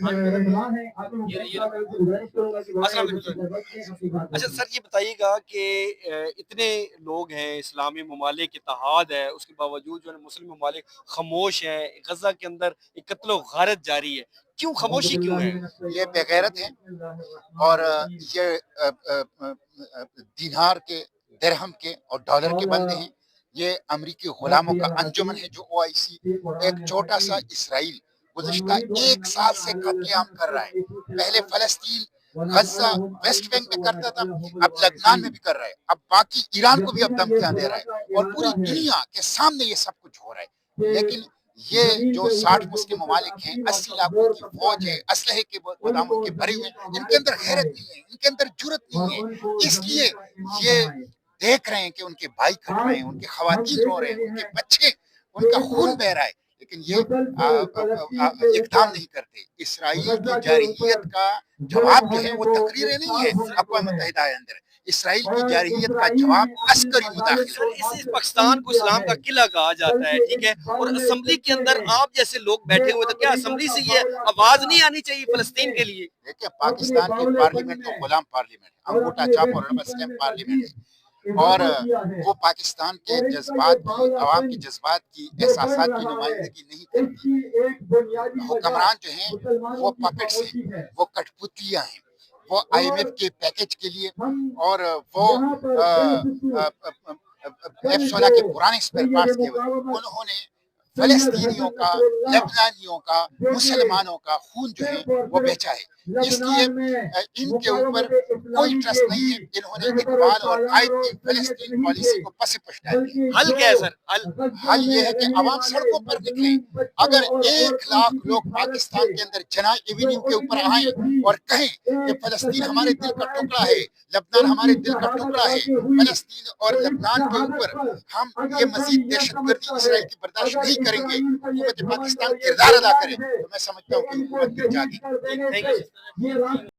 السلام علیکم سر۔ اچھا سر یہ بتائیے گا کہ اتنے لوگ ہیں، اسلامی ممالک اتحاد ہے، اس کے باوجود جو ہے مسلم ممالک خاموش ہیں، غزہ کے اندر ایک قتل و غارت جاری ہے، کیوں خاموشی کیوں ہے؟ یہ بے غیرت ہیں اور یہ دینار کے، درہم کے اور ڈالر کے بندے ہیں۔ یہ امریکی غلاموں کا انجمن ہے جو OIC ایک چھوٹا سا اسرائیل گزشتہ 1 سال سے قتل عام کر رہا ہے۔ پہلے فلسطین، غزہ، ویسٹ بینک میں کرتا تھا، اب لبنان میں بھی کر رہا ہے، اب باقی ایران کو بھی اب دھمکیاں دے رہا ہے اور پوری دنیا کے سامنے یہ سب کچھ ہو رہا ہے۔ لیکن یہ جو 60 مسلم ممالک ہیں، 80 لاکھوں کی فوج ہے، اسلحے کے گوداموں کے بھرے ہوئے ہیں، ان کے اندر غیرت نہیں ہے، ان کے اندر جرت نہیں ہے، اس لیے یہ دیکھ رہے ہیں کہ ان کے بھائی کٹ رہے ہیں، ان کے خواتین رو رہے ہیں، ان کے بچے، ان کا خون بہ رہا ہے، لیکن یہ اقدام نہیں کرتے۔ اسرائیل کی جارحیت کا جواب جو ہے وہ تقریریں نہیں ہے اقوام متحدہ کے اندر، اسرائیل کی جارحیت کا جواب عسکری مداخلت۔ سر اس پاکستان کو اسلام کا قلعہ کہا جاتا ہے، ٹھیک ہے، اور اسمبلی کے اندر آپ جیسے لوگ بیٹھے ہوئے تو کیا اسمبلی سے یہ آواز نہیں آنی چاہیے فلسطین کے لیے؟ دیکھیں پاکستان کی پارلیمنٹ تو غلام پارلیمنٹ ہے، انگوٹا چاپ اور ربر اسٹیمپ پارلیمنٹ ہے، اور وہ پاکستان کے جذبات کی، عوام کے جذبات کی، احساسات کی نمائندگی نہیں کرتی۔ حکمران جو ہیں وہ پپٹس ہیں، وہ کٹ پتلیاں ہیں، وہ IMF کے پیکج کے لیے اور وہ F-16 کے پرانے اسپیئر پارٹس کے انہوں نے فلسطینیوں کا، لبنانیوں کا، مسلمانوں کا خون جو ہے وہ بیچا ہے، اس لیے ان کے اوپر کوئی ٹرسٹ نہیں ہے۔ انہوں نے اقبال اور قائد کی فلسطین پالیسی کو پس پش ڈال دیا۔ حل کیا ہے سر؟ حل یہ ہے کہ عوام سڑکوں پر نکلیں۔ اگر 1 لاکھ لوگ پاکستان کے اندر جناح ایوینیو کے اوپر آئیں اور کہیں کہ فلسطین ہمارے دل کا ٹکڑا ہے، لبنان ہمارے دل کا ٹکڑا ہے، فلسطین اور لبنان کے اوپر ہم یہ مزید دہشت گردی اسرائیل کی برداشت نہیں کریں گے، حکومت پاکستان کردار ادا کرے، تو میں سمجھتا ہوں کہ حکومت گر جاگی۔ Thank you